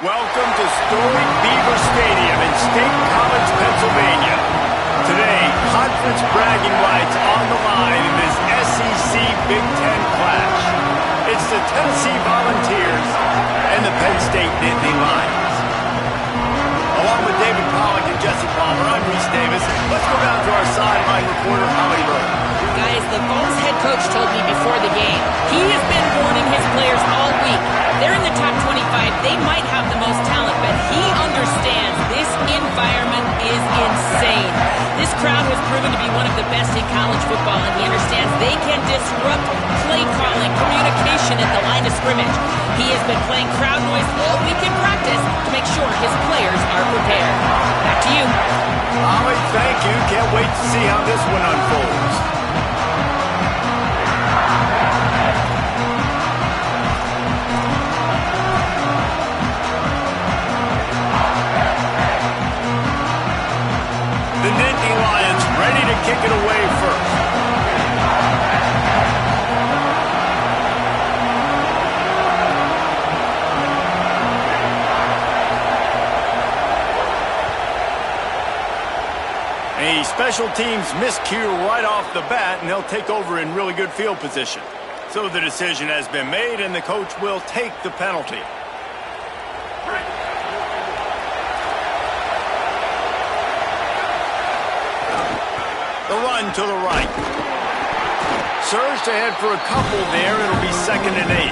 Welcome to storied Beaver Stadium in State College, Pennsylvania. Today, conference bragging rights on the line in this SEC Big Ten clash. It's the Tennessee Volunteers and the Penn State Nittany Lions. Along with David Pollack and Jesse Palmer, I'm Reese Davis. Let's go down to our sideline reporter, Holly Rowe. Guys, the Vols head coach told me before the game, he has been warning his players all week. They're in the top 25. They might have the most talent, but he understands this environment is insane. This crowd has proven to be one of the best in college football, and he understands they can disrupt play calling, communication at the line of scrimmage. He has been playing crowd noise all week in practice to make sure his players are prepared. Back to you. Holly, thank you. Can't wait to see how this one unfolds. The Nittany Lions ready to kick it away first. A special teams miscue right off the bat, and they'll take over in really good field position. So the decision has been made, and the coach will take the penalty. The run to the right. Surged ahead for a couple there. It'll be 2nd and 8.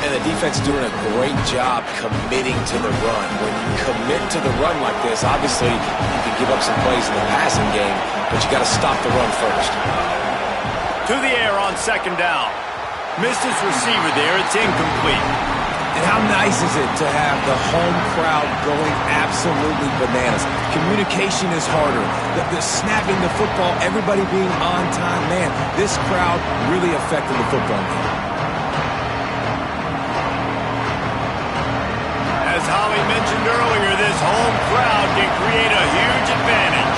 And the defense is doing a great job committing to the run. When you commit to the run like this, obviously you can give up some plays in the passing game, but you got to stop the run first. To the air on 2nd down. Missed his receiver there. It's incomplete. And how nice is it to have the home crowd going absolutely bananas? Communication is harder. The snapping the football, everybody being on time. Man, this crowd really affected the football game. As Holly mentioned earlier, this home crowd can create a huge advantage.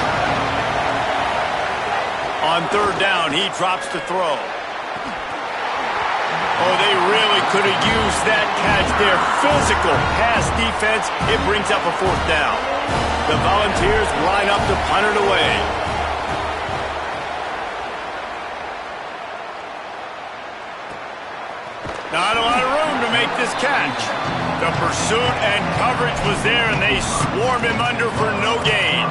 On 3rd down, he drops to throw. Oh, they really could have used that catch there. Physical pass defense. It brings up a 4th down. The Volunteers line up to punt it away. Not a lot of room to make this catch. The pursuit and coverage was there, and they swarm him under for no gain.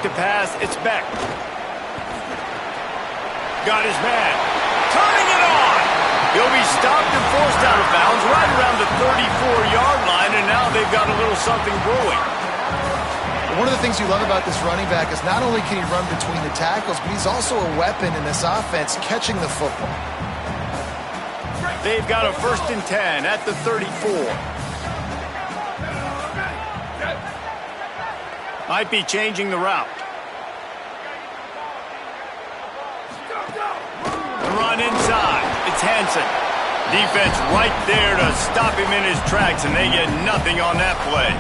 To pass, it's Beck. Got his man. Turning it on. He'll be stopped and forced out of bounds right around the 34-yard line, and now they've got a little something brewing. One of the things you love about this running back is not only can he run between the tackles, but he's also a weapon in this offense catching the football. They've got a 1st and 10 at the 34. Might be changing the route. The run inside. It's Hansen. Defense right there to stop him in his tracks, and they get nothing on that play.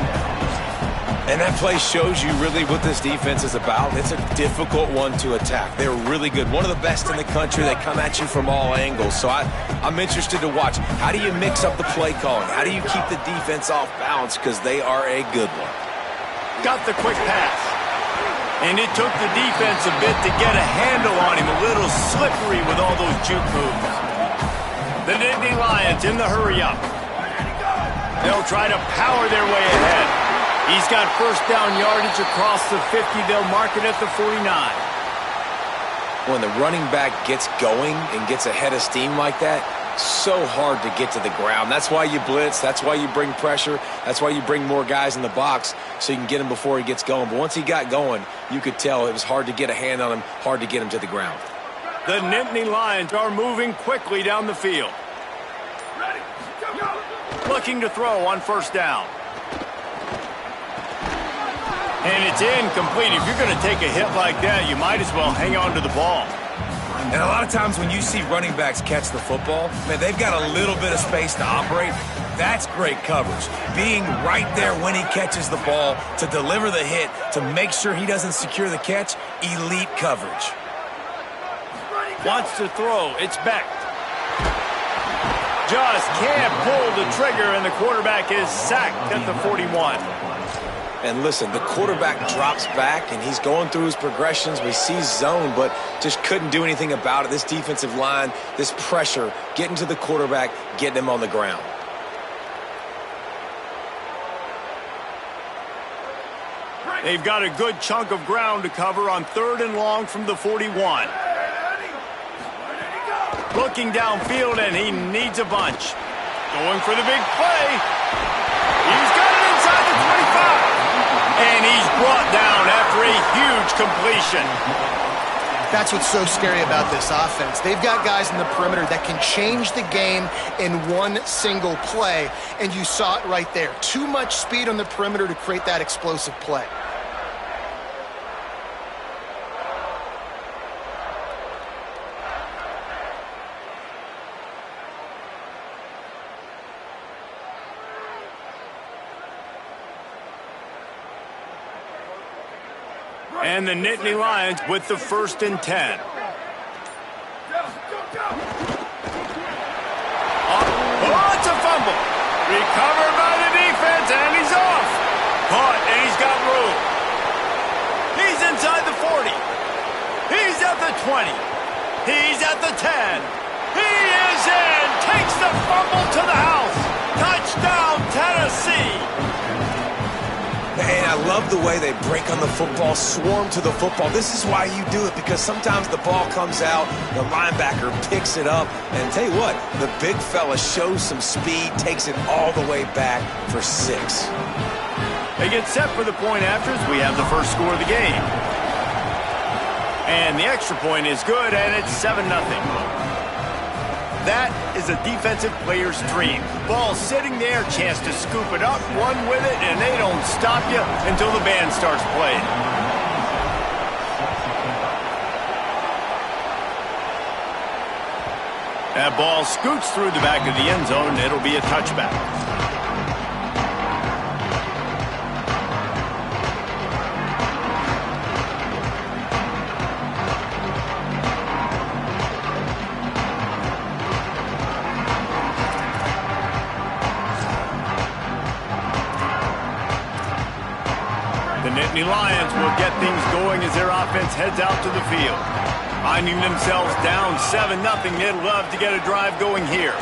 And that play shows you really what this defense is about. It's a difficult one to attack. They're really good. One of the best in the country. They come at you from all angles. So I'm interested to watch. How do you mix up the play calling? How do you keep the defense off balance? Because they are a good one. Got the quick pass. And it took the defense a bit to get a handle on him. A little slippery with all those juke moves. The Nittany Lions in the hurry-up. They'll try to power their way ahead. He's got 1st down yardage across the 50. They'll mark it at the 49. When the running back gets going and gets ahead of steam like that, so hard to get to the ground. That's why you blitz. That's why you bring pressure. That's why you bring more guys in the box so you can get him before he gets going. But once he got going, you could tell it was hard to get a hand on him, hard to get him to the ground. The Nittany Lions are moving quickly down the field. Looking to throw on 1st down. And it's incomplete. If you're going to take a hit like that, you might as well hang on to the ball. And a lot of times when you see running backs catch the football, man, they've got a little bit of space to operate. That's great coverage. Being right there when he catches the ball to deliver the hit, to make sure he doesn't secure the catch, elite coverage. Wants to throw. It's Beck. Just can't pull the trigger, and the quarterback is sacked at the 41. And listen, the quarterback drops back, and he's going through his progressions. We see zone, but just couldn't do anything about it. This defensive line, this pressure, getting to the quarterback, getting him on the ground. They've got a good chunk of ground to cover on 3rd and long from the 41. Looking downfield, and he needs a bunch. Going for the big play. He's got it inside the 25. And he's brought down after a huge completion. That's what's so scary about this offense. They've got guys in the perimeter that can change the game in one single play, and you saw it right there. Too much speed on the perimeter to create that explosive play. And the Nittany Lions with the 1st and 10. Oh, it's a fumble. Recovered by the defense, and he's off. Caught, and he's got room. He's inside the 40. He's at the 20. He's at the 10. He is in. Takes the fumble to the house. Touchdown, Tennessee. And I love the way they break on the football, swarm to the football. This is why you do it, because sometimes the ball comes out, the linebacker picks it up, and tell you what, the big fella shows some speed, takes it all the way back for 6. They get set for the point afters. We have the first score of the game. And the extra point is good, and it's 7-0. That is a defensive player's dream. Ball sitting there, chance to scoop it up, run with it, and they don't stop you until the band starts playing. That ball scoots through the back of the end zone, and it'll be a touchback. The Lions will get things going as their offense heads out to the field. Finding themselves down 7-0, they'd love to get a drive going here.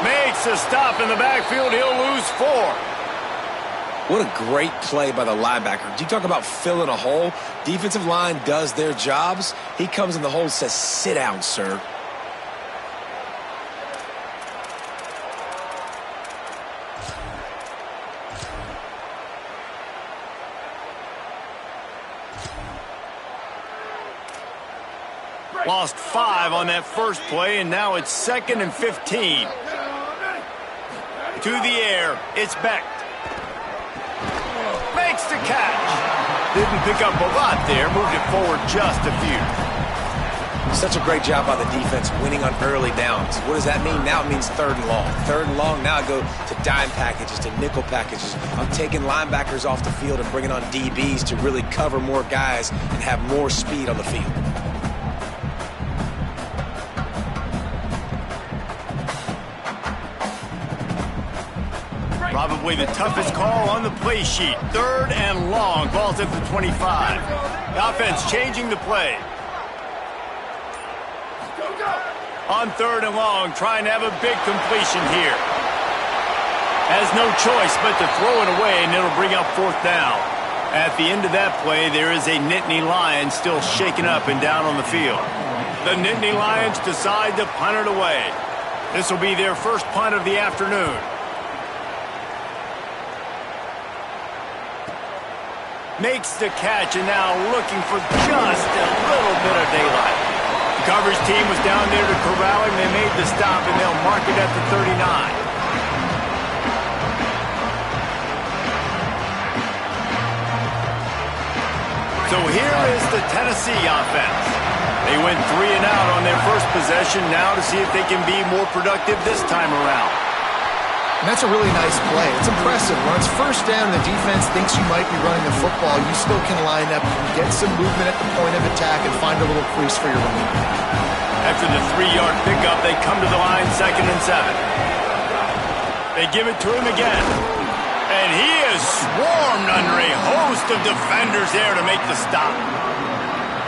Makes a stop in the backfield, he'll lose 4. What a great play by the linebacker. Do you talk about filling a hole? Defensive line does their jobs. He comes in the hole and says, "Sit down, sir." Lost 5 on that first play, and now it's 2nd and 15. To the air, it's Beck. Makes the catch. Didn't pick up a lot there, moved it forward just a few. Such a great job by the defense winning on early downs. What does that mean? Now it means 3rd and long. 3rd and long, now I go to dime packages, to nickel packages. I'm taking linebackers off the field and bringing on DBs to really cover more guys and have more speed on the field. Probably the toughest call on the play sheet. 3rd and long. Ball's at the 25. The offense changing the play. On 3rd and long, trying to have a big completion here. Has no choice but to throw it away, and it'll bring up 4th down. At the end of that play, there is a Nittany Lion still shaking up and down on the field. The Nittany Lions decide to punt it away. This will be their first punt of the afternoon. Makes the catch, and now looking for just a little bit of daylight. The coverage team was down there to corral him. They made the stop, and they'll mark it at the 39. So here is the Tennessee offense. They went 3 and out on their first possession. Now to see if they can be more productive this time around. And that's a really nice play. It's impressive. When it's first down and the defense thinks you might be running the football, you still can line up and get some movement at the point of attack and find a little crease for your running back. After the 3-yard pickup, they come to the line 2nd and 7. They give it to him again. And he is swarmed under a host of defenders there to make the stop.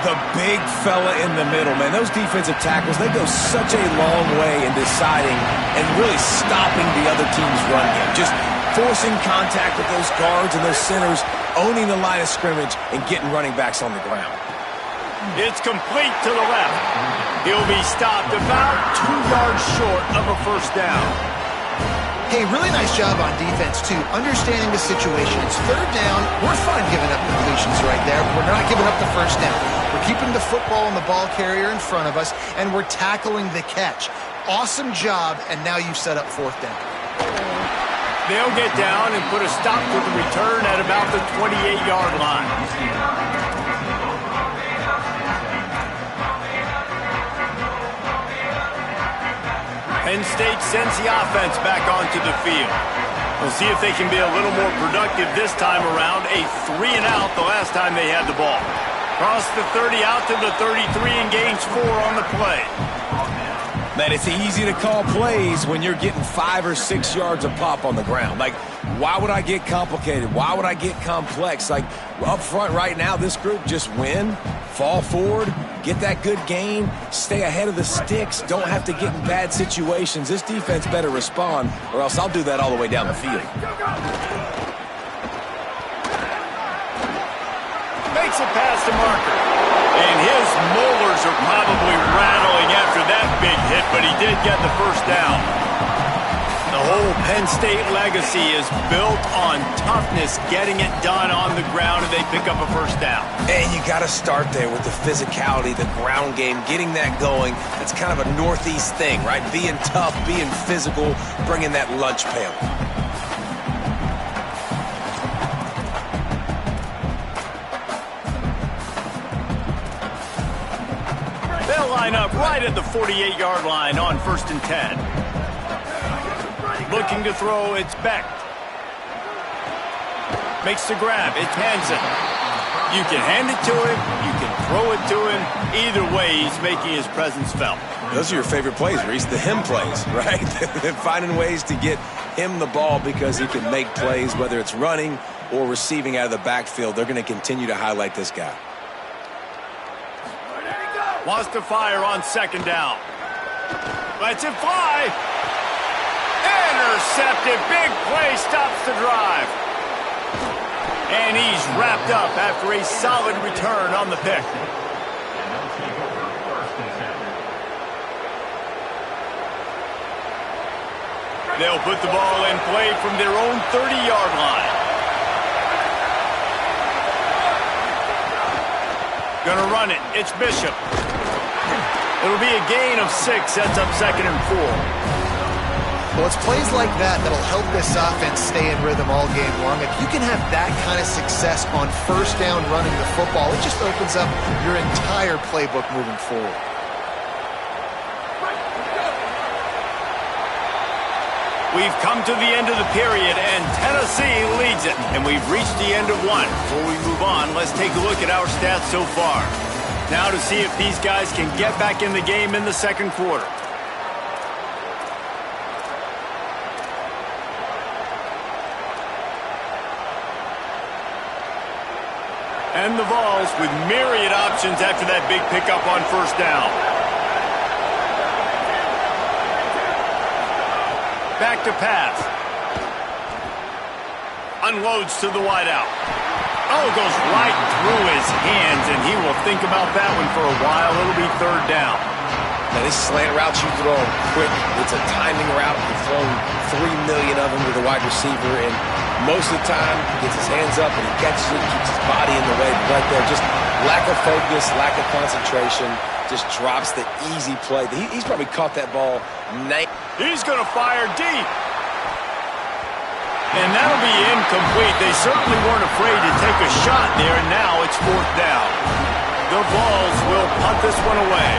The big fella in the middle, man. Those defensive tackles, they go such a long way in deciding and really stopping the other team's run game. Just forcing contact with those guards and those centers, owning the line of scrimmage, and getting running backs on the ground. It's complete to the left. He'll be stopped about 2 yards short of a first down. Hey, really nice job on defense, too. Understanding the situation. It's 3rd down. We're fine giving up completions right there. We're not giving up the first down. We're keeping the football and the ball carrier in front of us, and we're tackling the catch. Awesome job, and now you've set up 4th down. They'll get down and put a stop to the return at about the 28-yard line. Penn State sends the offense back onto the field. We'll see if they can be a little more productive this time around. A 3 and out the last time they had the ball. Cross the 30 out to the 33 and gains 4 on the play. Man, it's easy to call plays when you're getting 5 or 6 yards a pop on the ground. Like, why would I get complicated? Why would I get complex? Like, up front right now, this group just win, fall forward, get that good gain, stay ahead of the sticks, don't have to get in bad situations. This defense better respond, or else I'll do that all the way down the field. Makes it past the marker. And his molars are probably rattling after that big hit, but he did get the first down. The whole Penn State legacy is built on toughness, getting it done on the ground, and they pick up a first down. And you got to start there with the physicality, the ground game, getting that going. That's kind of a Northeast thing, right? Being tough, being physical, bringing that lunch pail. They'll line up right at the 48-yard line on 1st and 10. Looking to throw, it's Beck. Makes the grab, it's Hansen. You can hand it to him, you can throw it to him. Either way, he's making his presence felt. Those are your favorite plays, Reese, the him plays, right? Finding ways to get him the ball because he can make plays, whether it's running or receiving out of the backfield. They're going to continue to highlight this guy. Wants to fire on 2nd down. Lets it fly. Intercepted. Big play stops the drive. And he's wrapped up after a solid return on the pick. They'll put the ball in play from their own 30-yard line. Gonna run it. It's Bishop. It'll be a gain of 6. Sets up 2nd and 4. Well, it's plays like that that'll help this offense stay in rhythm all game long. If you can have that kind of success on 1st down running the football, it just opens up your entire playbook moving forward. We've come to the end of the period, and Tennessee leads it. And we've reached the end of one. Before we move on, let's take a look at our stats so far. Now to see if these guys can get back in the game in the 2nd quarter. And the Vols with myriad options after that big pickup on 1st down. Back to pass. Unloads to the wideout. Oh, goes right through his hands, and he will think about that one for a while. It'll be 3rd down. Now, these slant routes you throw quick. It's a timing route. You've thrown 3 million of them to the wide receiver, and most of the time, he gets his hands up and he catches it, keeps his body in the way. But right there, just lack of focus, lack of concentration, just drops the easy play. He's probably caught that ball. He's going to fire deep. And that'll be incomplete. They certainly weren't afraid to take a shot there, and now it's 4th down. The Vols will punt this one away.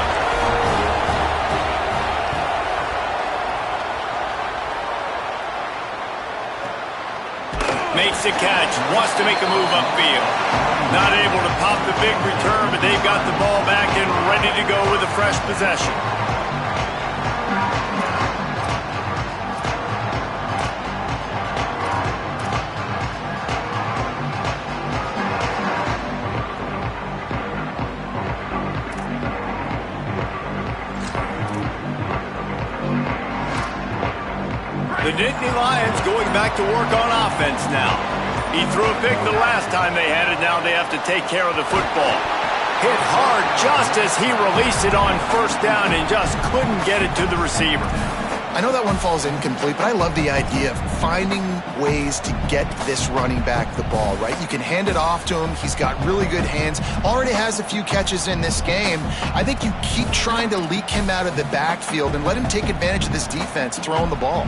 Makes the catch, wants to make a move upfield. Not able to pop the big return, but they've got the ball back and ready to go with a fresh possession. The Nittany Lions going back to work on offense now. He threw a pick the last time they had it. Now they have to take care of the football. Hit hard just as he released it on first down and just couldn't get it to the receiver. I know that one falls incomplete, but I love the idea of finding ways to get this running back the ball, right? You can hand it off to him. He's got really good hands. Already has a few catches in this game. I think you keep trying to leak him out of the backfield and let him take advantage of this defense throwing the ball.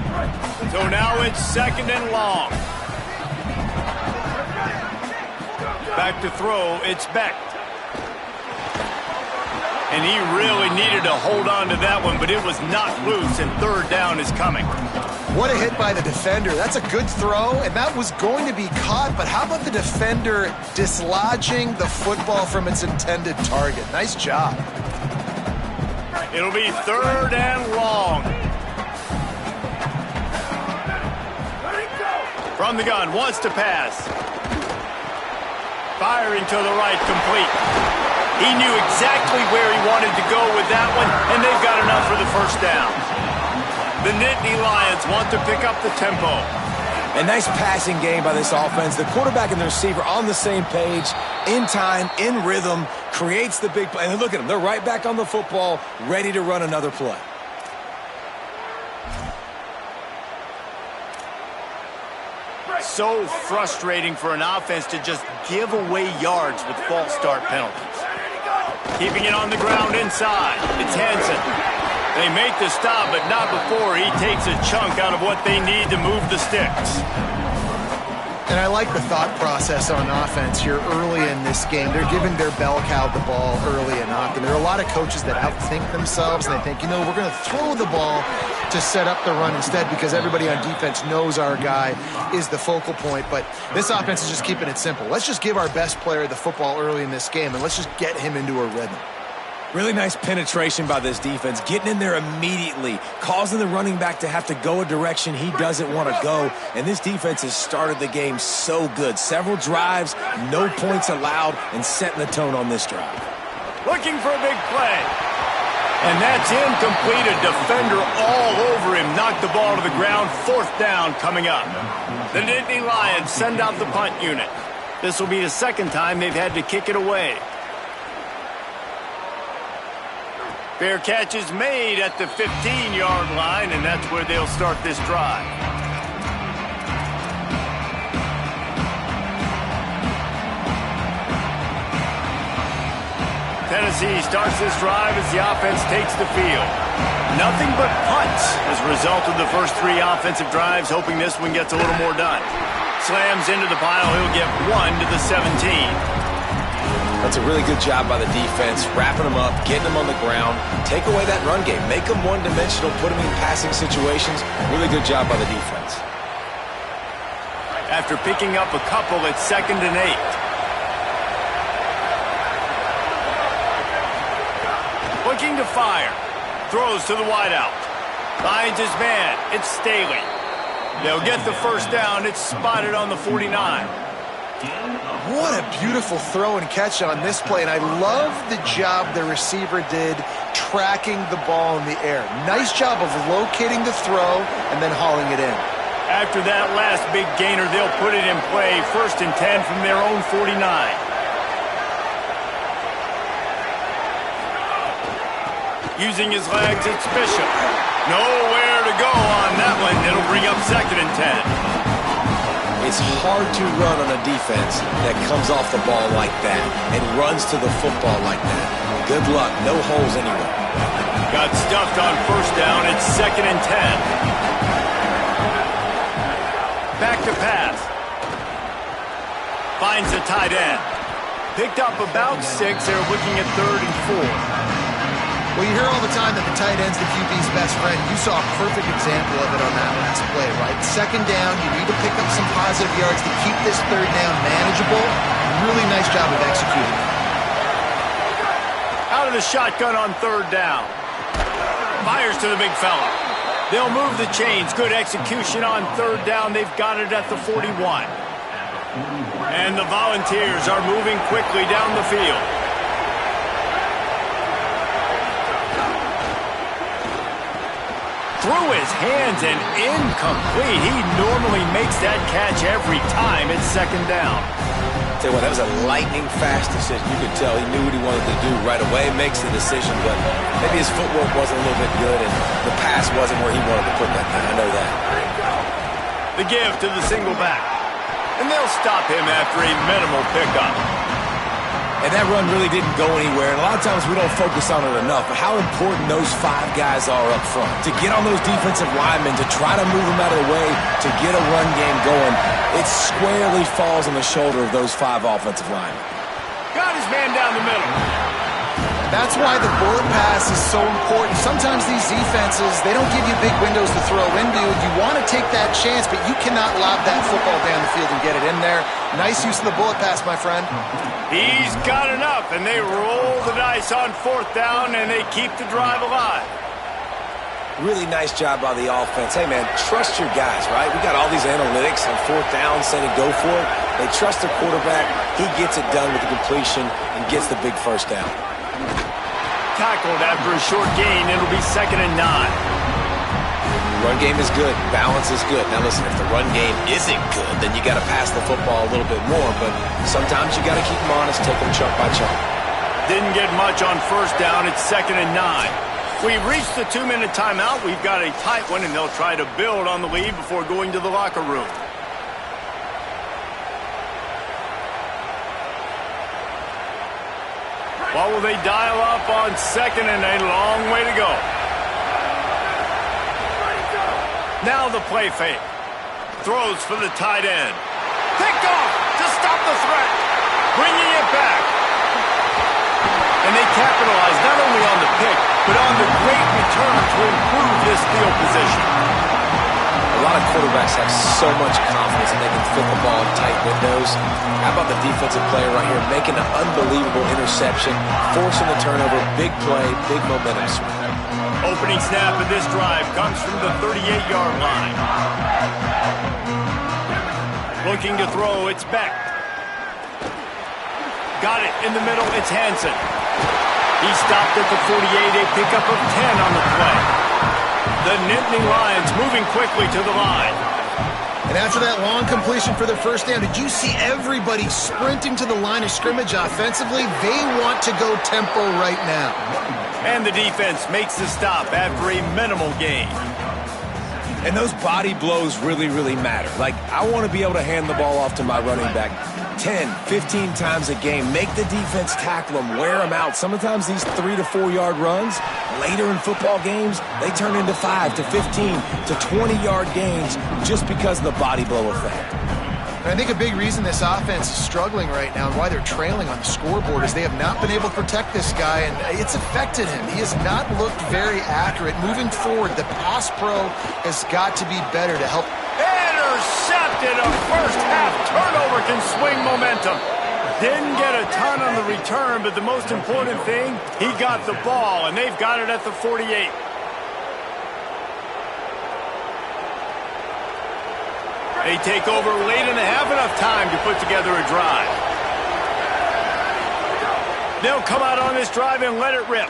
So now it's 2nd and long. Back to throw, it's Beck. And he really needed to hold on to that one, but it was knocked loose, and 3rd down is coming. What a hit by the defender. That's a good throw, and that was going to be caught, but how about the defender dislodging the football from its intended target? Nice job. It'll be 3rd and long. From the gun, wants to pass. Firing to the right, complete. He knew exactly where he wanted to go with that one, and they've got enough for the 1st down. The Nittany Lions want to pick up the tempo. A nice passing game by this offense. The quarterback and the receiver on the same page, in time, in rhythm, creates the big play. And look at them. They're right back on the football, ready to run another play. So frustrating for an offense to just give away yards with false start penalties. Keeping it on the ground inside. It's Hansen. They make the stop, but not before he takes a chunk out of what they need to move the sticks. And I like the thought process on offense here early in this game. They're giving their bell cow the ball early and often. There are a lot of coaches that outthink themselves, and they think, you know, we're going to throw the ball to set up the run instead because everybody on defense knows our guy is the focal point. But this offense is just keeping it simple. Let's just give our best player the football early in this game, and let's just get him into a rhythm. Really nice penetration by this defense, getting in there immediately, causing the running back to have to go a direction he doesn't want to go. And this defense has started the game so good. Several drives, no points allowed, and setting the tone on this drive. Looking for a big play. And that's incomplete. A defender all over him. Knocked the ball to the ground. 4th down coming up. The Nittany Lions send out the punt unit. This will be the 2nd time they've had to kick it away. Fair catch is made at the 15-yard line, and that's where they'll start this drive. Tennessee starts this drive as the offense takes the field. Nothing but punts as a result of the first 3 offensive drives, hoping this one gets a little more done. Slams into the pile. He'll get 1 to the 17. That's a really good job by the defense, wrapping them up, getting them on the ground, take away that run game, make them one-dimensional, put them in passing situations. Really good job by the defense. After picking up a couple, it's 2nd and 8. Looking to fire. Throws to the wideout. Finds his man. It's Staley. They'll get the 1st down. It's spotted on the 49. What a beautiful throw and catch on this play, and I love the job the receiver did tracking the ball in the air. Nice job of locating the throw and then hauling it in. After that last big gainer, they'll put it in play. 1st and 10 from their own 49. Using his legs, it's Bishop. Nowhere to go on that one. It'll bring up 2nd and 10. It's hard to run on a defense that comes off the ball like that and runs to the football like that. Good luck. No holes anywhere. Got stuffed on 1st down. It's 2nd and 10. Back to pass. Finds the tight end. Picked up about 6. They're looking at 3rd and 4. Well, you hear all the time that the tight end's the QB's best friend. You saw a perfect example of it on that last play, right? 2nd down, you need to pick up some positive yards to keep this 3rd down manageable. Really nice job of executing. Out of the shotgun on 3rd down. Fires to the big fella. They'll move the chains. Good execution on 3rd down. They've got it at the 41. And the Volunteers are moving quickly down the field. Through his hands and incomplete. He normally makes that catch every time. It's 2nd down. Tell you what, that was a lightning fast decision. You could tell he knew what he wanted to do right away. Makes the decision, but maybe his footwork wasn't a little bit good and the pass wasn't where he wanted to put that thing. I know that. The give to the single back. And they'll stop him after a minimal pickup. And that run really didn't go anywhere. And a lot of times we don't focus on it enough, but how important those 5 guys are up front. To get on those defensive linemen, to try to move them out of the way, to get a run game going, it squarely falls on the shoulder of those 5 offensive linemen. Got his man down the middle. That's why the bullet pass is so important. Sometimes these defenses, they don't give you big windows to throw into. You want to take that chance, but you cannot lob that football down the field and get it in there. Nice use of the bullet pass, my friend. He's got enough, and they roll the dice on 4th down, and they keep the drive alive. Really nice job by the offense. Hey, man, trust your guys, right? We got all these analytics on 4th down saying to go for it. They trust their quarterback. He gets it done with the completion and gets the big 1st down. Tackled after a short gain. It'll be 2nd and 9. Run game is good. Balance is good. Now, listen, if the run game isn't good, then you got to pass the football a little bit more. But sometimes you got to keep them honest, take them chunk by chunk. Didn't get much on 1st down. It's 2nd and 9. We've reached the 2-minute timeout. We've got a tight one, and they'll try to build on the lead before going to the locker room. What will they dial up on 2nd and a long way to go? Now the play fake. Throws for the tight end. Picked off to stop the threat. Bringing it back. And they capitalize not only on the pick, but on the great return to improve this field position. A lot of quarterbacks have so much confidence that they can fit the ball in tight windows. How about the defensive player right here making an unbelievable interception, forcing the turnover, big play, big momentum swing. Opening snap of this drive comes from the 38-yard line. Looking to throw, it's Beck. Got it in the middle, it's Hansen. He stopped at the 48, a pickup of 10 on the play. The Nittany Lions moving quickly to the line. And after that long completion for their 1st down, did you see everybody sprinting to the line of scrimmage offensively? They want to go tempo right now. And the defense makes the stop after a minimal gain. And those body blows really, really matter. Like, I want to be able to hand the ball off to my running back 10, 15 times a game. Make the defense tackle them, wear them out. Sometimes these 3 to 4 yard runs, later in football games, they turn into 5 to 15 to 20-yard gains just because of the body blow effect. And I think a big reason this offense is struggling right now and why they're trailing on the scoreboard is they have not been able to protect this guy, and it's affected him. He has not looked very accurate. Moving forward, the pass pro has got to be better to help. Intercepted. A first-half turnover can swing momentum. Didn't get a ton on the return, but the most important thing, he got the ball, and they've got it at the 48. They take over late and have enough time to put together a drive. They'll come out on this drive and let it rip.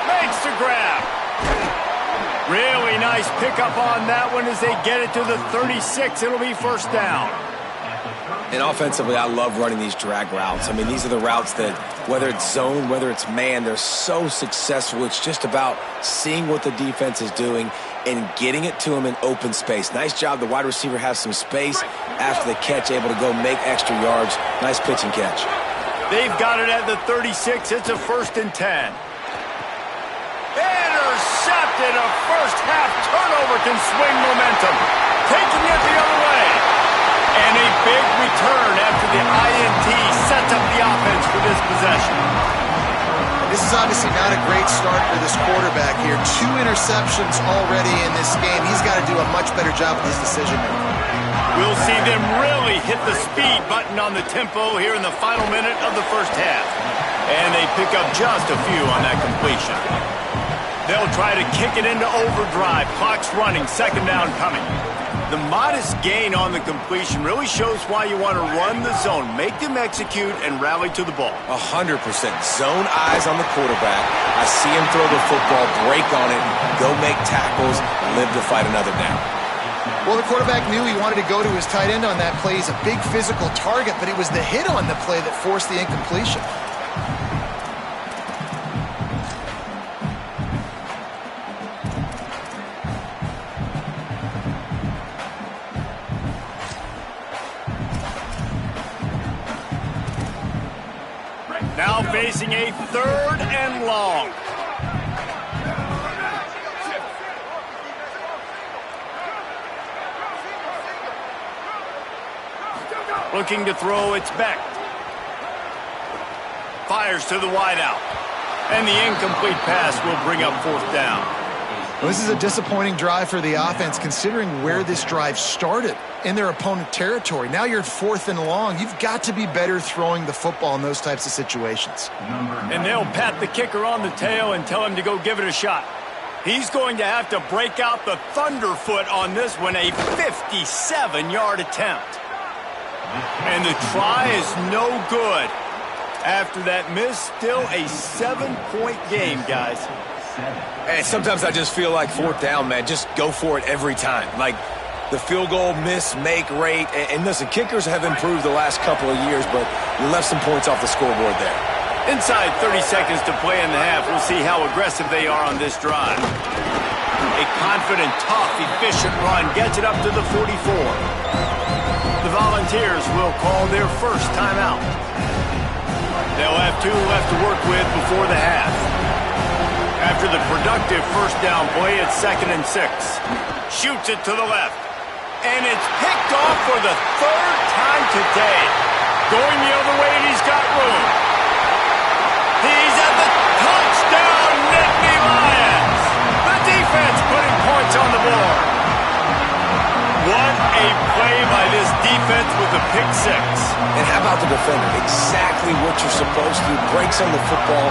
Makes the grab. Really nice pickup on that one as they get it to the 36. It'll be 1st down. And offensively, I love running these drag routes. I mean, these are the routes that, whether it's zone, whether it's man, they're so successful. It's just about seeing what the defense is doing and getting it to them in open space. Nice job. The wide receiver has some space after the catch, able to go make extra yards. Nice pitch and catch. They've got it at the 36. It's a 1st and 10. Intercepted. A first-half turnover can swing momentum. Taking it the other way. And a big return after the INT sets up the offense for this possession. This is obviously not a great start for this quarterback here. 2 interceptions already in this game. He's got to do a much better job with his decision-making. We'll see them really hit the speed button on the tempo here in the final minute of the first half. And they pick up just a few on that completion. They'll try to kick it into overdrive. Clock's running, second down coming. The modest gain on the completion really shows why you want to run the zone. Make them execute and rally to the ball. 100%. Zone eyes on the quarterback. I see him throw the football, break on it, go make tackles, live to fight another down. Well, the quarterback knew he wanted to go to his tight end on that play. He's a big physical target, but it was the hit on the play that forced the incompletion. Now facing a 3rd and long. Looking to throw, it's Beck. Fires to the wideout. And the incomplete pass will bring up 4th down. Well, this is a disappointing drive for the offense considering where this drive started in their opponent territory. Now you're at 4th and long. You've got to be better throwing the football in those types of situations. And they'll pat the kicker on the tail and tell him to go give it a shot. He's going to have to break out the thunderfoot on this one, a 57-yard attempt. And the try is no good. After that miss, still a 7-point game, guys. And sometimes I just feel like 4th down, man. Just go for it every time. Like the field goal miss-make rate. And listen, kickers have improved the last couple of years, but you left some points off the scoreboard there. Inside 30 seconds to play in the half. We'll see how aggressive they are on this drive. A confident, tough, efficient run gets it up to the 44. The Volunteers will call their first timeout. They'll have 2 left to work with before the half. After the productive first down play, it's 2nd and 6. Shoots it to the left. And it's picked off for the 3rd time today. Going the other way, and he's got room. He's at the touchdown, Nittany Lions. The defense putting points on the board. What a play by this defense with a pick 6. And how about the defender? Exactly what you're supposed to do. Breaks on the football,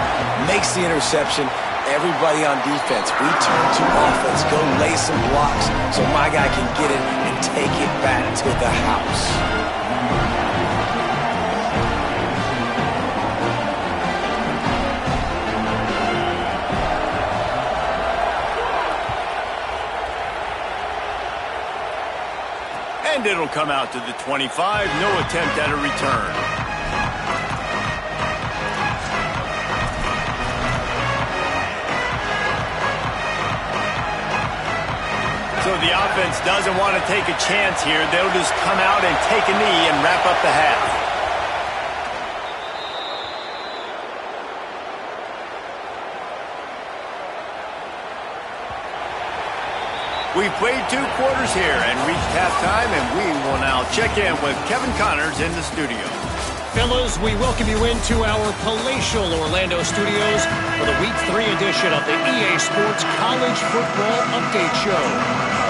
makes the interception. Everybody on defense, we turn to offense. Go lay some blocks so my guy can get it and take it back to the house. And it'll come out to the 25. No attempt at a return. So the offense doesn't want to take a chance here. They'll just come out and take a knee and wrap up the half. We've played 2 quarters here and reached halftime, and we will now check in with Kevin Connors in the studio. Fellas, we welcome you into our palatial Orlando studios for the Week 3 edition of the EA Sports College Football Update Show.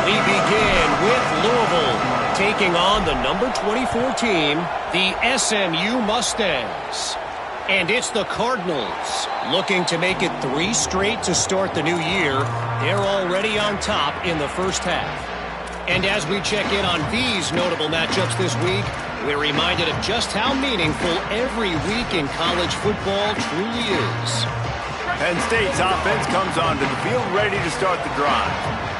We begin with Louisville taking on the number 24 team, the SMU Mustangs. And it's the Cardinals looking to make it 3 straight to start the new year. They're already on top in the first half. And as we check in on these notable matchups this week, we're reminded of just how meaningful every week in college football truly is. Penn State's offense comes onto the field ready to start the drive.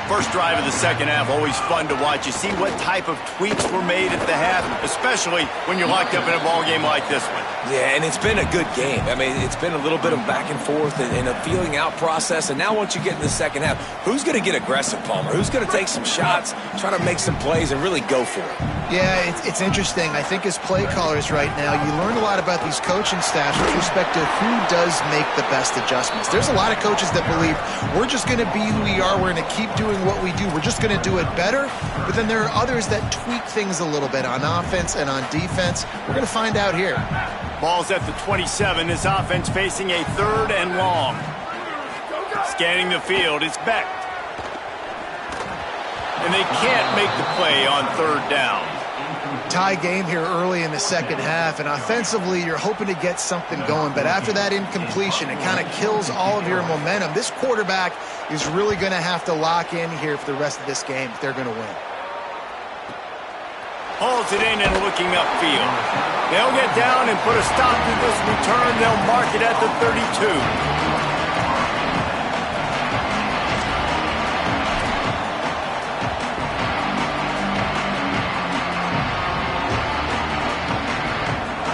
First drive of the second half, always fun to watch. You see what type of tweaks were made at the half, especially when you're locked up in a ball game like this one. Yeah, and it's been a good game. I mean, it's been a little bit of back and forth and a feeling out process. And now once you get in the second half, who's going to get aggressive, Palmer? Who's going to take some shots, try to make some plays, and really go for it? Yeah, it's interesting. I think as play callers right now, you learn a lot about these coaching staffs with respect to who does make the best adjustments. There's a lot of coaches that believe we're just going to be who we are. We're going to keep doing what we do. We're just going to do it better. But then there are others that tweak things a little bit on offense and on defense. We're going to find out here. Ball's at the 27. This offense facing a 3rd and long. Scanning the field, it's Beck. And they can't make the play on 3rd down. Tie game here early in the second half, and offensively you're hoping to get something going, but after that incompletion it kind of kills all of your momentum. This quarterback is really going to have to lock in here for the rest of this game if they're going to win. Hauls it in and looking upfield. They'll get down and put a stop to this return. They'll mark it at the 32.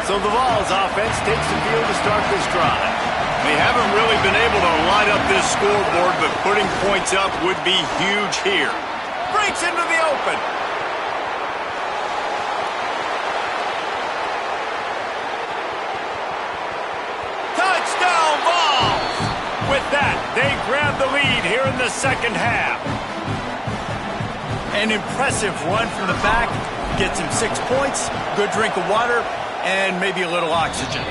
So the Vols offense takes the field to start this drive. They haven't really been able to light up this scoreboard, but putting points up would be huge here. Breaks into the open. Touchdown Vols! With that, they grab the lead here in the second half. An impressive run from the back. Gets him 6 points, good drink of water, and maybe a little oxygen.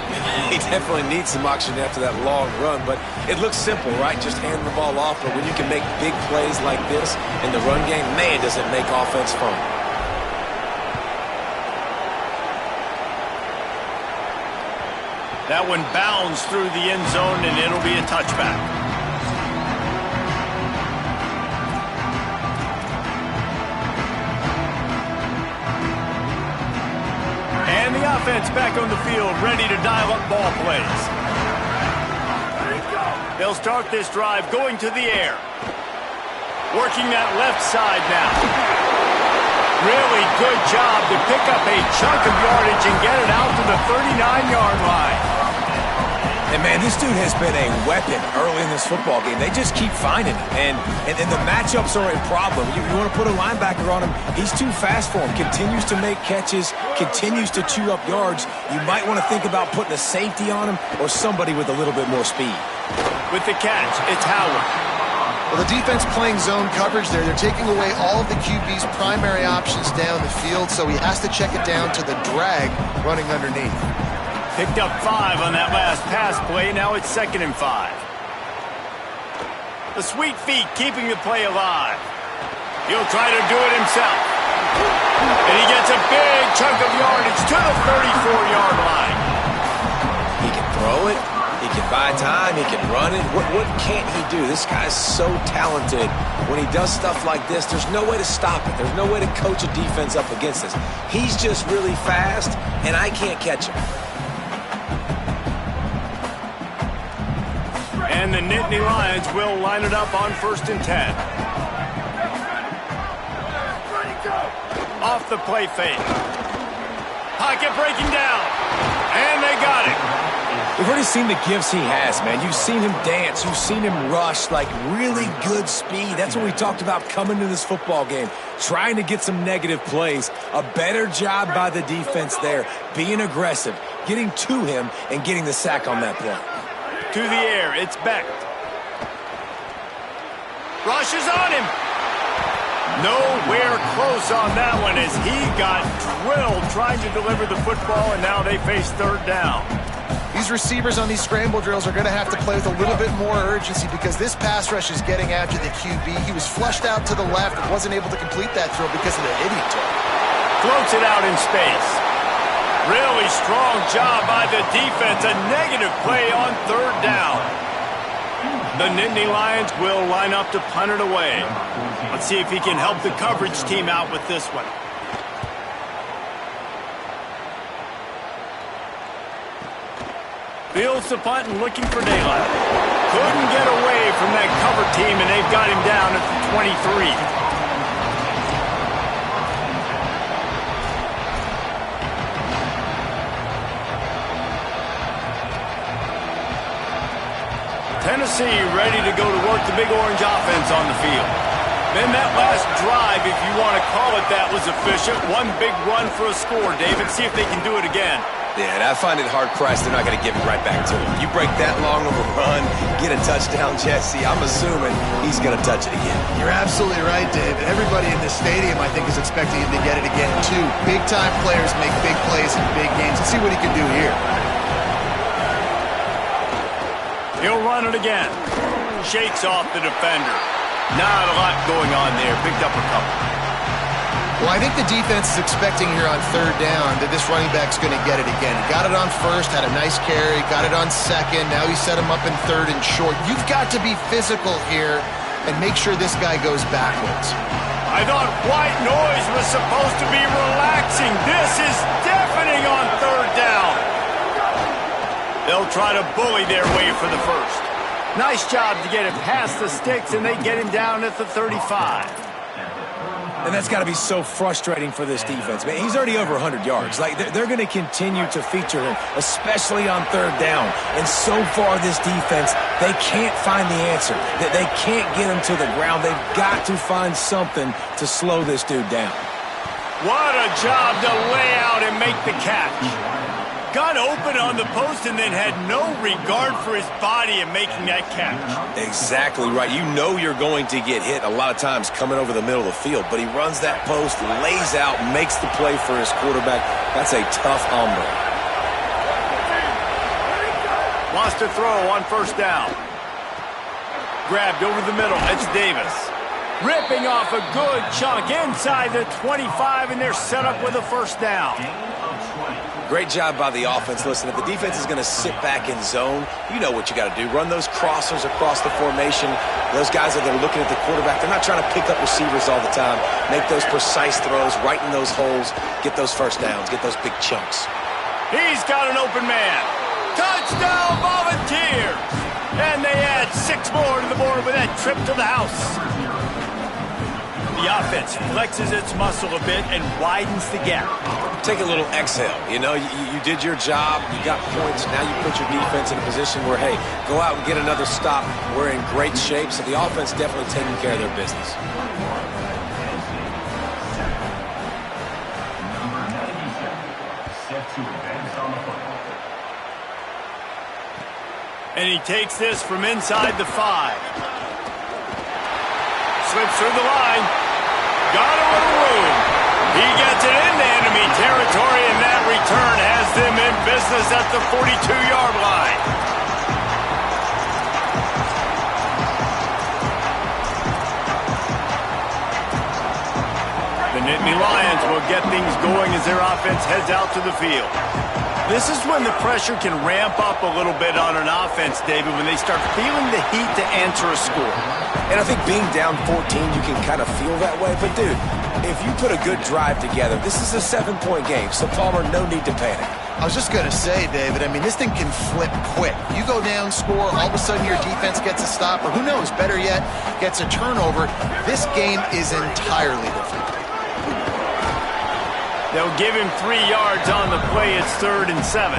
He definitely needs some oxygen after that long run, but it looks simple, right? Just hand the ball off, but when you can make big plays like this in the run game, man, does it make offense fun. That one bounds through the end zone, and it'll be a touchback. And the offense back on the field, ready to dial up ball plays. They'll start this drive going to the air. Working that left side now. Really good job to pick up a chunk of yardage and get it out to the 39-yard line. And, man, this dude has been a weapon early in this football game. They just keep finding him. And the matchups are a problem. You want to put a linebacker on him, he's too fast for him. Continues to make catches, continues to chew up yards. You might want to think about putting a safety on him or somebody with a little bit more speed. With the catch, it's Howard. Well, the defense playing zone coverage there. They're taking away all of the QB's primary options down the field, so he has to check it down to the drag running underneath. Picked up 5 on that last pass play. Now it's 2nd and 5. The sweet feet keeping the play alive. He'll try to do it himself. And he gets a big chunk of yardage to the 34-yard line. He can throw it. He can buy time. He can run it. What can't he do? This guy's so talented. When he does stuff like this, there's no way to stop it. There's no way to coach a defense up against this. He's just really fast, and I can't catch him. And the Nittany Lions will line it up on 1st and 10. Off the play fake. Pocket breaking down. And they got it. We've already seen the gifts he has, man. You've seen him dance. You've seen him rush, like really good speed. That's what we talked about coming to this football game. Trying to get some negative plays. A better job by the defense there. Being aggressive. Getting to him and getting the sack on that play. To the air, it's Beck. Rushes on him. Nowhere close on that one as he got drilled trying to deliver the football, and now they face 3rd down. These receivers on these scramble drills are going to have to play with a little bit more urgency because this pass rush is getting after the QB. He was flushed out to the left and wasn't able to complete that throw because of the hit he took. Floats it out in space. Really strong job by the defense. A negative play on 3rd down. The Nittany Lions will line up to punt it away. Let's see if he can help the coverage team out with this one. Fields the punt and looking for daylight. Couldn't get away from that cover team, and they've got him down at the 23. Tennessee ready to go to work the Big Orange offense on the field. Then that last drive, if you want to call it that, was efficient. One big run for a score, David. See if they can do it again. Yeah, and I find it hard-pressed they're not going to give it right back to him. You break that long of a run, get a touchdown, Jesse, I'm assuming he's going to touch it again. You're absolutely right, David. Everybody in this stadium, I think, is expecting him to get it again, too. Big-time players make big plays in big games. Let's see what he can do here. He'll run it again. Shakes off the defender. Not a lot going on there. Picked up a couple. Well, I think the defense is expecting here on third down that this running back's going to get it again. He got it on first, had a nice carry, got it on second. Now he set him up in third and short. You've got to be physical here and make sure this guy goes backwards. I thought white noise was supposed to be relaxing. This is deafening on third down. They'll try to bully their way for the first. Nice job to get it past the sticks, and they get him down at the 35. And that's got to be so frustrating for this defense. Man, he's already over 100 yards. Like, they're going to continue to feature him, especially on third down. And so far, this defense, they can't find the answer. They can't get him to the ground. They've got to find something to slow this dude down. What a job to lay out and make the catch. Got open on the post and then had no regard for his body in making that catch. Exactly right. You know you're going to get hit a lot of times coming over the middle of the field, but he runs that post, lays out, makes the play for his quarterback. That's a tough hombre. Wants to throw on first down. Grabbed over the middle. It's Davis. Ripping off a good chunk inside the 25, and they're set up with a first down. Great job by the offense. Listen, if the defense is going to sit back in zone, you know what you got to do. Run those crossers across the formation. Those guys that are looking at the quarterback, they're not trying to pick up receivers all the time. Make those precise throws, right in those holes, get those first downs, get those big chunks. He's got an open man. Touchdown, Volunteers! And they add 6 more to the board with that trip to the house. The offense flexes its muscle a bit and widens the gap. Take a little exhale. You know, you did your job. You got points. Now you put your defense in a position where, hey, go out and get another stop. We're in great shape, so the offense definitely taking care of their business. And he takes this from inside the 5. Slips through the line. Got a little room. He gets it into enemy territory, and that return has them in business at the 42-yard line. The Nittany Lions will get things going as their offense heads out to the field. This is when the pressure can ramp up a little bit on an offense, David, when they start feeling the heat to answer a score. And I think being down 14, you can kind of feel that way. But, dude, if you put a good drive together, this is a 7-point game. So, Palmer, no need to panic. I was just going to say, David, I mean, this thing can flip quick. You go down, score, all of a sudden your defense gets a stop, or who knows, better yet, gets a turnover. This game is entirely different. They'll give him 3 yards on the play. It's 3rd and 7.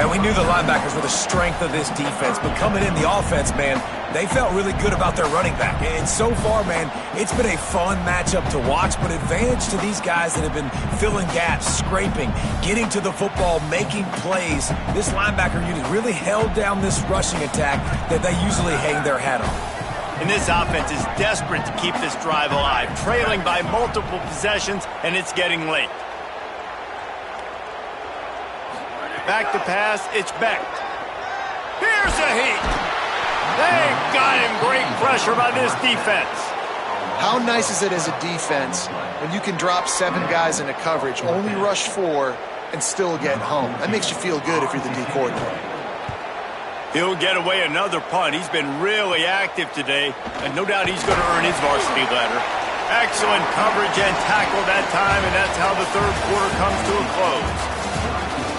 And we knew the linebackers were the strength of this defense, but coming in the offense, man, they felt really good about their running back. And so far, man, it's been a fun matchup to watch, but advantage to these guys that have been filling gaps, scraping, getting to the football, making plays. This linebacker unit really held down this rushing attack that they usually hang their hat on. And this offense is desperate to keep this drive alive, trailing by multiple possessions, and it's getting late. Back to pass, it's Beck. Here's a heat. They've got him. Great pressure by this defense. How nice is it as a defense when you can drop 7 guys into coverage, only rush 4, and still get home? That makes you feel good if you're the D coordinator. He'll get away another punt. He's been really active today, and no doubt he's going to earn his varsity letter. Excellent coverage and tackle that time, and that's how the 3rd quarter comes to a close.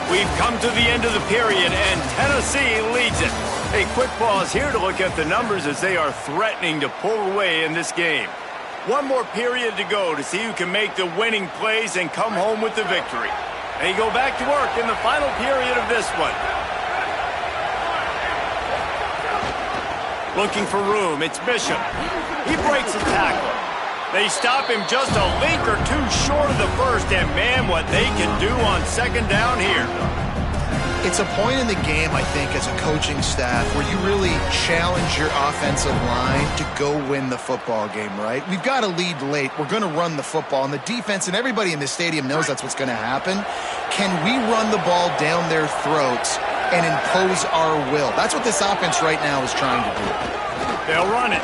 We've come to the end of the period, and Tennessee leads it. A quick pause here to look at the numbers as they are threatening to pull away in this game. One more period to go to see who can make the winning plays and come home with the victory. They go back to work in the final period of this one. Looking for room, it's Bishop. He breaks a tackle. They stop him just a link or two short of the first, and man, what they can do on second down here. It's a point in the game, I think, as a coaching staff where you really challenge your offensive line to go win the football game, right? We've got a lead late. We're going to run the football, and the defense and everybody in the stadium knows that's what's going to happen. Can we run the ball down their throats and impose our will? That's what this offense right now is trying to do. They'll run it.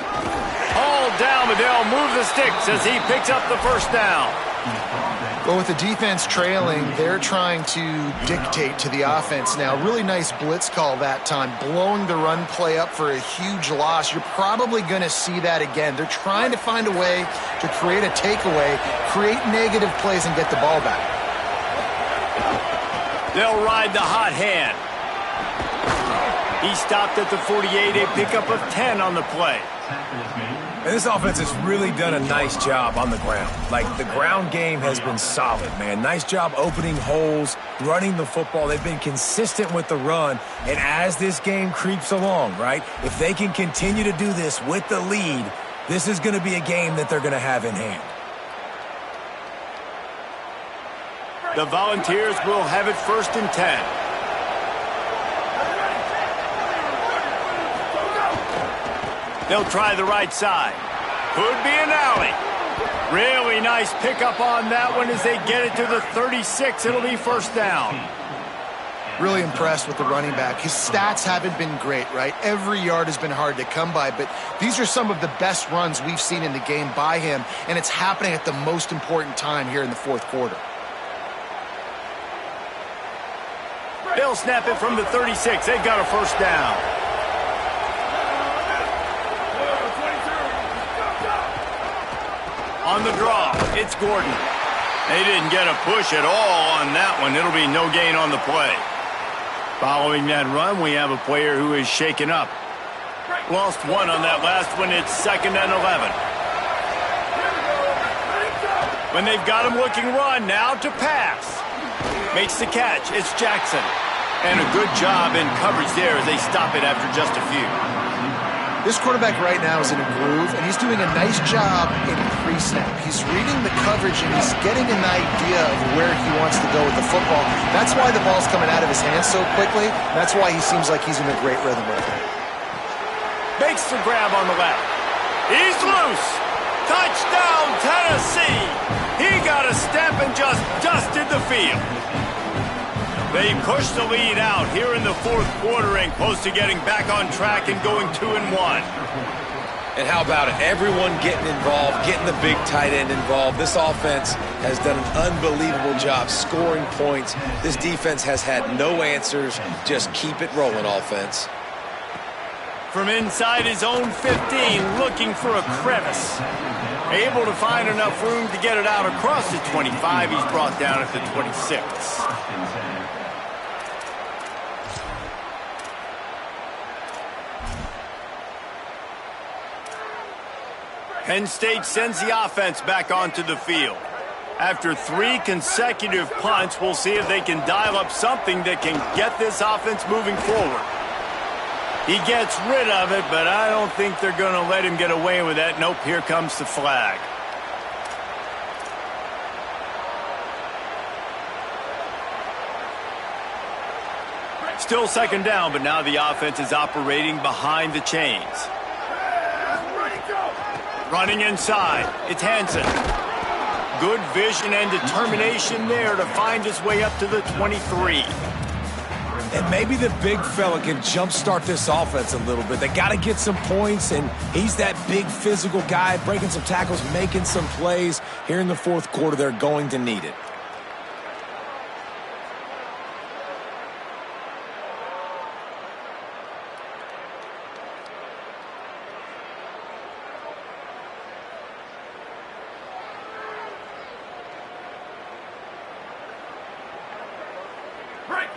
All down, but they'll move the sticks as he picks up the first down. Well, with the defense trailing, they're trying to dictate to the offense now. Really nice blitz call that time, blowing the run play up for a huge loss. You're probably going to see that again. They're trying to find a way to create a takeaway, create negative plays, and get the ball back. They'll ride the hot hand. He stopped at the 48, a pickup of 10 on the play. And this offense has really done a nice job on the ground. Like, the ground game has been solid, man. Nice job opening holes, running the football. They've been consistent with the run. And as this game creeps along, right, if they can continue to do this with the lead, this is going to be a game that they're going to have in hand. The Volunteers will have it 1st and 10. They'll try the right side. Could be an alley. Really nice pickup on that one as they get it to the 36. It'll be 1st down. Really impressed with the running back. His stats haven't been great, right? Every yard has been hard to come by, but these are some of the best runs we've seen in the game by him, and it's happening at the most important time here in the 4th quarter. They'll snap it from the 36. They've got a 1st down. On the draw, it's Gordon. They didn't get a push at all on that one. It'll be no gain on the play. Following that run, we have a player who is shaken up. Lost one on that last one. It's 2nd and 11. When they've got him looking run, now to pass. Makes the catch. It's Jackson. And a good job in coverage there as they stop it after just a few. This quarterback right now is in a groove, and he's doing a nice job in pre-snap. He's reading the coverage, and he's getting an idea of where he wants to go with the football. That's why the ball's coming out of his hands so quickly. That's why he seems like he's in a great rhythm right now. Makes the grab on the left. He's loose. Touchdown, Tennessee. He got a step and just dusted the field. They push the lead out here in the 4th quarter and close to getting back on track and going 2-1. And how about it? Everyone getting involved, getting the big tight end involved. This offense has done an unbelievable job scoring points. This defense has had no answers. Just keep it rolling, offense. From inside his own 15, looking for a crevice. Able to find enough room to get it out across the 25. He's brought down at the 26. Penn State sends the offense back onto the field. After 3 consecutive punts, we'll see if they can dial up something that can get this offense moving forward. He gets rid of it, but I don't think they're going to let him get away with that. Nope, here comes the flag. Still 2nd down, but now the offense is operating behind the chains. Running inside, it's Hansen. Good vision and determination there to find his way up to the 23. And maybe the big fella can jumpstart this offense a little bit. They got to get some points, and he's that big physical guy, breaking some tackles, making some plays. Here in the 4th quarter, they're going to need it.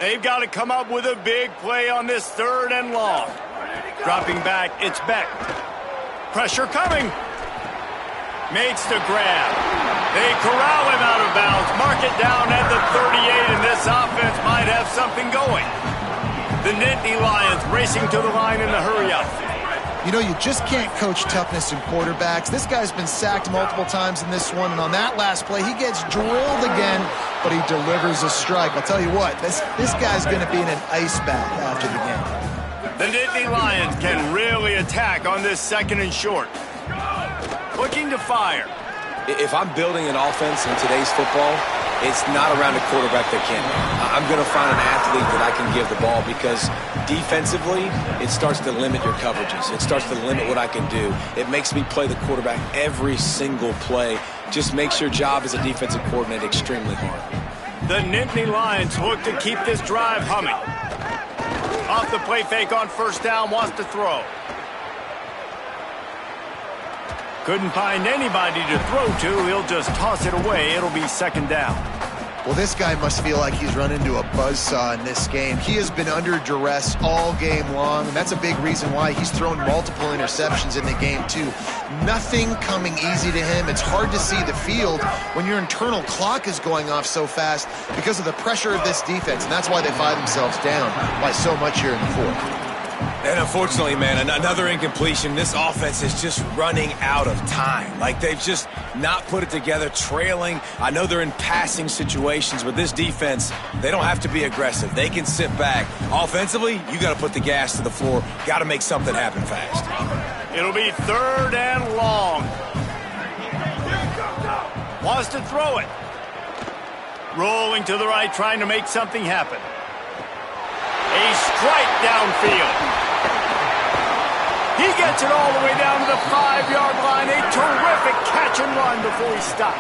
They've got to come up with a big play on this 3rd and long. Dropping back, it's Beck. Pressure coming. Makes the grab. They corral him out of bounds. Mark it down at the 38, and this offense might have something going. The Nittany Lions racing to the line in the hurry-up. You know, you just can't coach toughness in quarterbacks. This guy's been sacked multiple times in this one, and on that last play, he gets drilled again, but he delivers a strike. I'll tell you what, this guy's going to be in an ice bath after the game. The Nittany Lions can really attack on this 2nd and short. Looking to fire. If I'm building an offense in today's football, it's not around a quarterback that can. I'm going to find an athlete that I can give the ball because defensively, it starts to limit your coverages. It starts to limit what I can do. It makes me play the quarterback every single play. Just makes your job as a defensive coordinator extremely hard. The Nittany Lions look to keep this drive humming. Off the play fake on 1st down, wants to throw. Couldn't find anybody to throw to. He'll just toss it away. It'll be 2nd down. Well, this guy must feel like he's run into a buzzsaw in this game. He has been under duress all game long, and that's a big reason why he's thrown multiple interceptions in the game, too. Nothing coming easy to him. It's hard to see the field when your internal clock is going off so fast because of the pressure of this defense, and that's why they find themselves down by so much here in the 4th. And unfortunately, man, another incompletion. This offense is just running out of time. Like, they've just not put it together, trailing. I know they're in passing situations, but this defense, they don't have to be aggressive. They can sit back. Offensively, you got to put the gas to the floor. Got to make something happen fast. It'll be 3rd and long. Wants to throw it. Rolling to the right, trying to make something happen. A strike downfield. He gets it all the way down to the 5-yard line. A terrific catch and run before he stopped.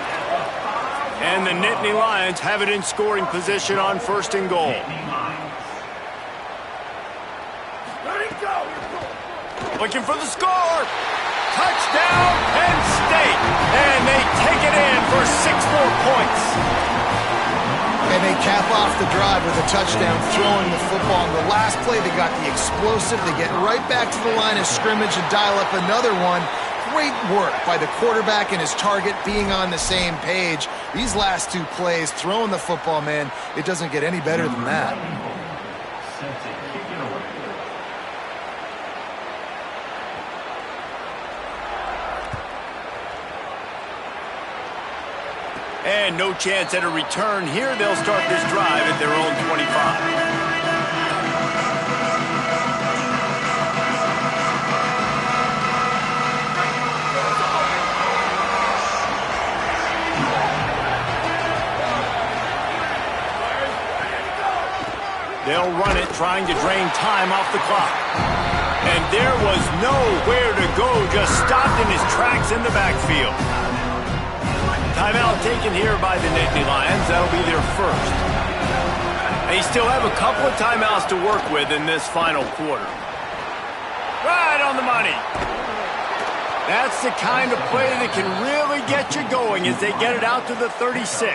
And the Nittany Lions have it in scoring position on 1st and goal. Looking for the score. Touchdown, Penn State. And they take it in for 6 more points. And they cap off the drive with a touchdown, throwing the football. In the last play, they got the explosive. They get right back to the line of scrimmage and dial up another one. Great work by the quarterback and his target being on the same page. These last 2 plays, throwing the football, man, it doesn't get any better than that. And no chance at a return here. They'll start this drive at their own 25. They'll run it, trying to drain time off the clock. And there was nowhere to go, just stopped in his tracks in the backfield. Timeout taken here by the Nittany Lions. That'll be their 1st. They still have a couple of timeouts to work with in this final quarter. Right on the money. That's the kind of play that can really get you going as they get it out to the 36.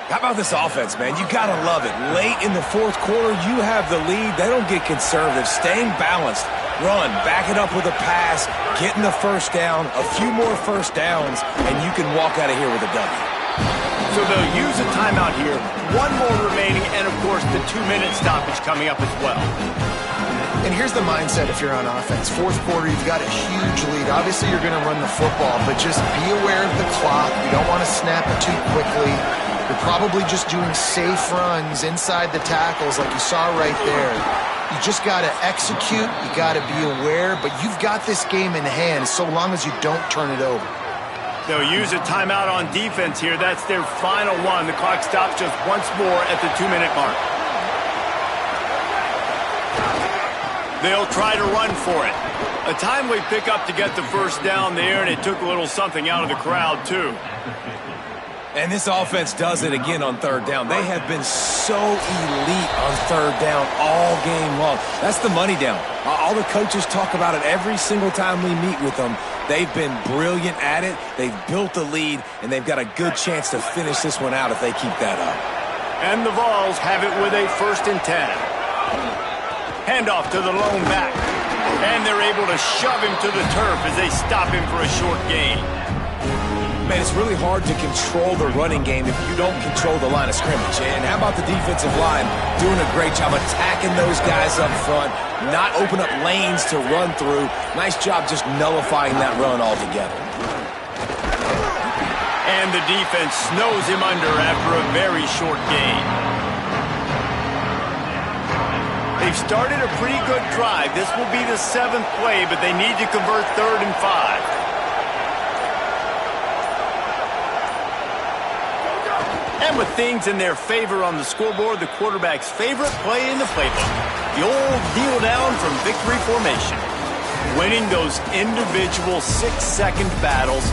How about this offense, man? You got to love it. Late in the 4th quarter, you have the lead. They don't get conservative. Staying balanced. Run, back it up with a pass, getting the 1st down, a few more 1st downs, and you can walk out of here with a W. So they'll use a timeout here. 1 more remaining, and of course the 2-minute stoppage coming up as well. And here's the mindset if you're on offense. 4th quarter, you've got a huge lead. Obviously, you're going to run the football, but just be aware of the clock. You don't want to snap it too quickly. You're probably just doing safe runs inside the tackles like you saw right there. You just got to execute. You got to be aware, but you've got this game in hand so long as you don't turn it over. They'll use a timeout on defense here. That's their final one. The clock stops just once more at the 2-minute mark. They'll try to run for it. A timely pickup to get the 1st down there, and it took a little something out of the crowd, too. And this offense does it again on 3rd down. They have been so elite on 3rd down all game long. That's the money down. All the coaches talk about it every single time we meet with them. They've been brilliant at it. They've built the lead, and they've got a good chance to finish this one out if they keep that up. And the Vols have it with a 1st and 10. Handoff to the lone back. And they're able to shove him to the turf as they stop him for a short gain. Man, it's really hard to control the running game if you don't control the line of scrimmage. And how about the defensive line doing a great job attacking those guys up front, not open up lanes to run through. Nice job just nullifying that run altogether. And the defense snows him under after a very short gain. They've started a pretty good drive. This will be the 7th play, but they need to convert 3rd and 5. And with things in their favor on the scoreboard, the quarterback's favorite play in the playbook, the old kneel down from victory formation. Winning those individual 6-second battles